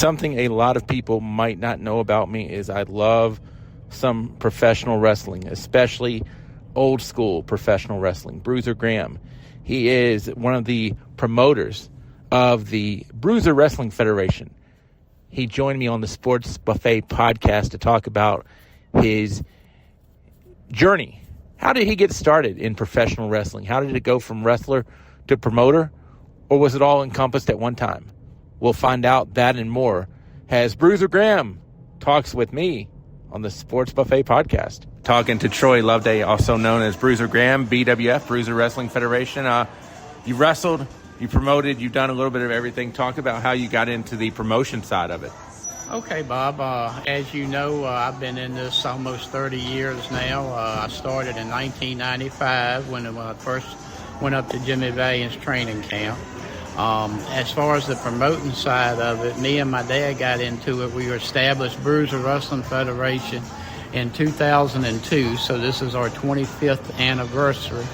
Something a lot of people might not know about me is I love some professional wrestling, especially old school professional wrestling. Bruiser Graham, he is one of the promoters of the Bruiser Wrestling Federation. He joined me on the Sports Buffet podcast to talk about his journey. How did he get started in professional wrestling? How did it go from wrestler to promoter? Or was it all encompassed at one time? We'll find out that and more as Bruiser Graham talks with me on the Sports Buffet podcast. Talking to Troy Loveday, also known as Bruiser Graham, BWF, Bruiser Wrestling Federation. You wrestled, you promoted, you've done a little bit of everything. Talk about how you got into the promotion side of it. Okay, Bob. As you know, I've been in this almost 30 years now. I started in 1995 when I first went up to Jimmy Valiant's training camp. As far as the promoting side of it, me and my dad got into it. We established Bruiser Wrestling Federation in 2002, so this is our 25th anniversary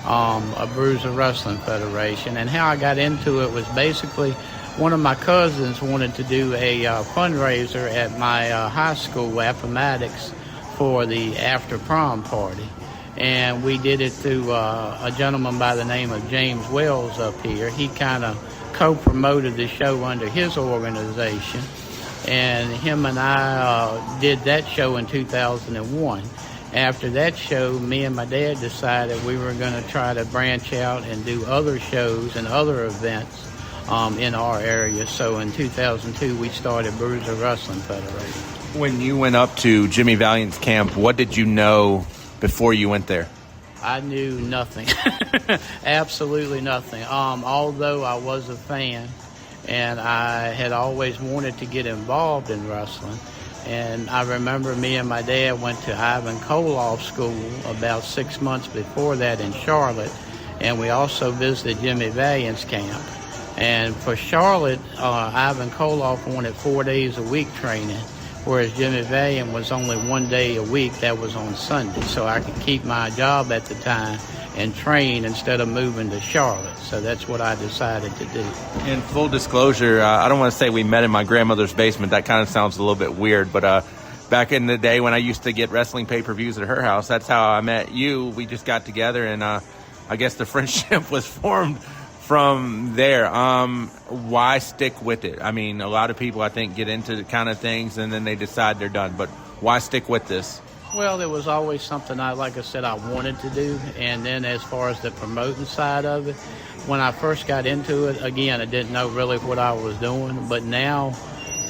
of Bruiser Wrestling Federation. And how I got into it was basically one of my cousins wanted to do a fundraiser at my high school, Appomattox, for the after prom party. And we did it through a gentleman by the name of James Wells up here. He kind of co-promoted the show under his organization. And him and I did that show in 2001. After that show, me and my dad decided we were going to try to branch out and do other shows and other events in our area. So in 2002, we started Bruiser Wrestling Federation. When you went up to Jimmy Valiant's camp, what did you know before you went there? I knew nothing. Absolutely nothing. Although I was a fan and I had always wanted to get involved in wrestling. And I remember me and my dad went to Ivan Koloff School about 6 months before that in Charlotte. And we also visited Jimmy Valiant's camp. And for Charlotte, Ivan Koloff wanted 4 days a week training, whereas Jimmy Valiant was only 1 day a week. That was on Sunday, so I could keep my job at the time and train instead of moving to Charlotte. So that's what I decided to do. In full disclosure, I don't want to say we met in my grandmother's basement. That kind of sounds a little bit weird, but back in the day when I used to get wrestling pay-per-views at her house, that's how I met you. We just got together, and I guess the friendship was formed from there. Why stick with it? I mean, a lot of people, I think, get into the kind of things and then they decide they're done. But why stick with this? Well, there was always something like I said, I wanted to do. And then as far as the promoting side of it, when I first got into it, again, I didn't know really what I was doing. But now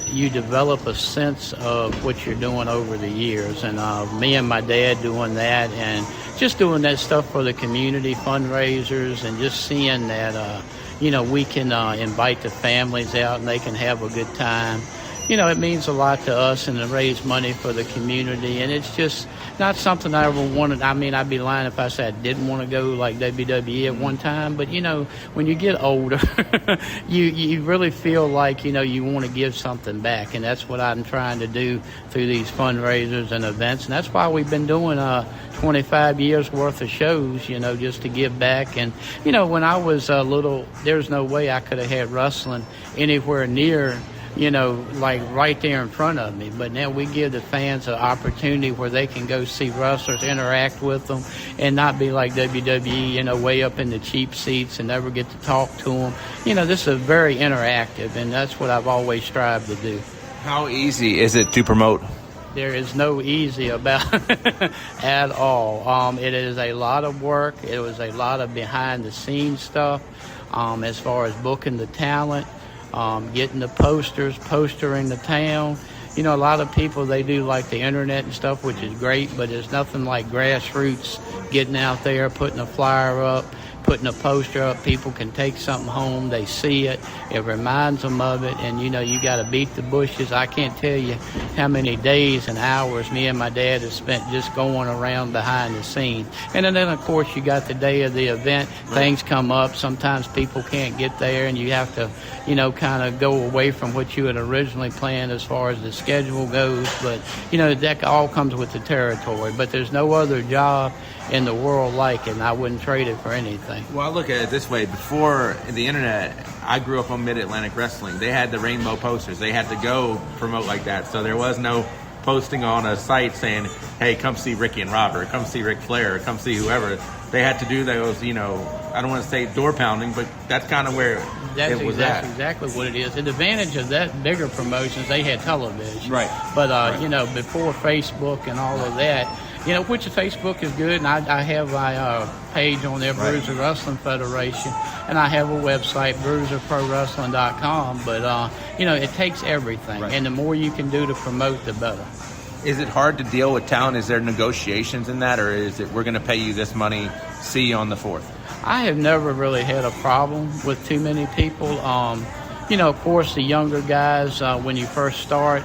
you develop a sense of what you're doing over the years. And me and my dad doing that and just doing that stuff for the community fundraisers and just seeing that, we can invite the families out and they can have a good time. It means a lot to us and to raise money for the community. And it's just not something I ever wanted. I mean, I'd be lying if I said I didn't want to go like WWE at one time. But, when you get older, you really feel like, you want to give something back. And that's what I'm trying to do through these fundraisers and events. And that's why we've been doing 25 years worth of shows, just to give back. And, when I was little, there's no way I could have had wrestling anywhere near like right there in front of me. But now we give the fans an opportunity where they can go see wrestlers, interact with them, and not be like WWE, way up in the cheap seats and never get to talk to them. This is very interactive, and that's what I've always strived to do. How easy is it to promote? There is no easy about it at all. It is a lot of work. It was a lot of behind-the-scenes stuff as far as booking the talent, getting the posters, postering the town. A lot of people, they do like the internet and stuff, which is great, but there's nothing like grassroots getting out there, putting a flyer up, putting a poster up. People can take something home. They see it. It reminds them of it. And, you got to beat the bushes. I can't tell you how many days and hours me and my dad have spent just going around behind the scenes. And then, of course, you got the day of the event. Things come up. Sometimes people can't get there, and you have to, kind of go away from what you had originally planned as far as the schedule goes. But, that all comes with the territory. But there's no other job in the world like it, and I wouldn't trade it for anything. Well, I look at it this way. Before the internet, I grew up on Mid-Atlantic Wrestling. They had the rainbow posters. They had to go promote like that. So there was no posting on a site saying, hey, come see Ricky and Robert, come see Ric Flair, come see whoever. They had to do those, I don't want to say door pounding, but that's kind of where it was That's at. exactly what it is. The advantage of that bigger promotions, they had television. Right. But, Right. Before Facebook and all of that, which Facebook is good, and I have my page on there, Right. Bruiser Wrestling Federation, and I have a website, bruiserprowrestling.com, but, it takes everything, Right. and the more you can do to promote, the better. Is it hard to deal with talent? Is there negotiations in that, or is it we're going to pay you this money, see you on the 4th? I have never really had a problem with too many people. Of course, the younger guys, when you first start,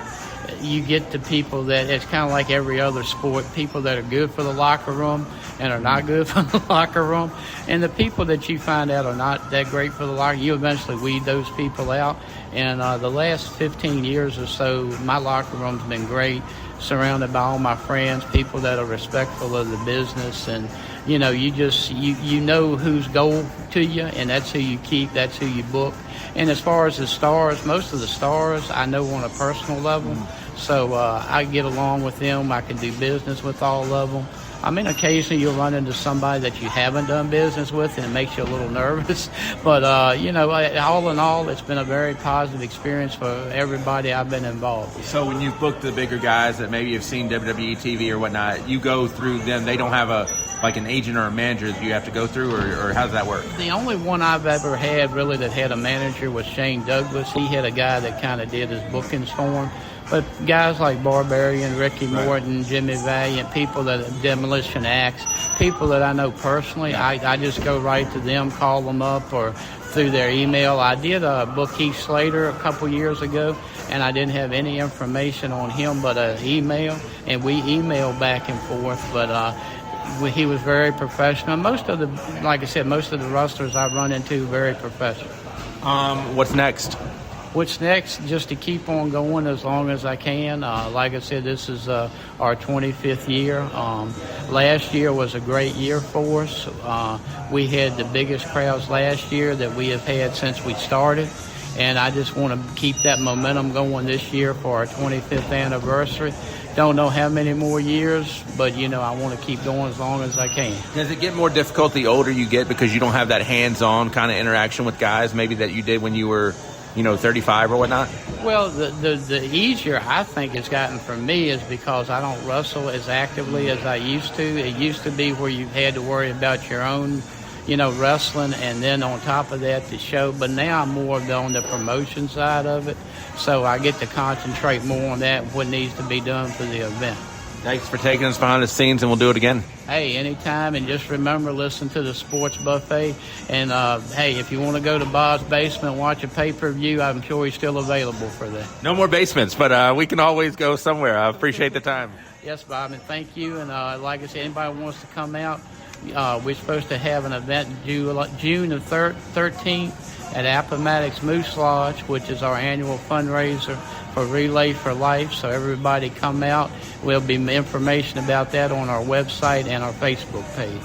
you get the people that it's kind of like every other sport, people that are good for the locker room and are not good for the locker room. And the people that you find out are not that great for the locker, you eventually weed those people out. And the last 15 years or so, my locker room's been great, surrounded by all my friends, people that are respectful of the business. And, you know who's gold to you, and that's who you keep, that's who you book. And as far as the stars, most of the stars I know on a personal level. So I get along with them. I can do business with all of them. I mean, occasionally you'll run into somebody that you haven't done business with, and it makes you a little nervous. But, all in all, it's been a very positive experience for everybody I've been involved with. So when you've booked the bigger guys that maybe have seen WWE TV or whatnot, you go through them. They don't have an agent or a manager that you have to go through, or how does that work? The only one I've ever had really that had a manager was Shane Douglas. He had a guy that kind of did his bookings for him. But guys like Barbarian, Ricky Morton, Jimmy Valiant, people that Demolition Axe, people that I know personally, I just go right to them, call them up, or through their email. I did book Heath Slater a couple years ago, and I didn't have any information on him but an email, and we emailed back and forth. But he was very professional. Most of the wrestlers I've run into very professional. What's next? What's next? Just to keep on going as long as I can. Like I said, this is our 25th year. Last year was a great year for us. We had the biggest crowds last year that we have had since we started. And I just want to keep that momentum going this year for our 25th anniversary. Don't know how many more years, but, I want to keep going as long as I can. Does it get more difficult the older you get because you don't have that hands-on kind of interaction with guys maybe that you did when you were 35 or whatnot? Well, the easier I think it's gotten for me is because I don't wrestle as actively as I used to. It used to be where you had to worry about your own, wrestling, and then on top of that, the show. But now I'm more on the promotion side of it, so I get to concentrate more on that, what needs to be done for the event. Thanks for taking us behind the scenes, and we'll do it again. Hey, anytime, and just remember, listen to the Sports Buffet. And, hey, if you want to go to Bob's Basement and watch a pay-per-view, I'm sure he's still available for that. No more basements, but we can always go somewhere. I appreciate the time. Yes, Bob, and thank you. And like I said, anybody wants to come out, we're supposed to have an event June the 13th at Appomattox Moose Lodge, which is our annual fundraiser for Relay for Life. So everybody come out. There'll be information about that on our website and our Facebook page.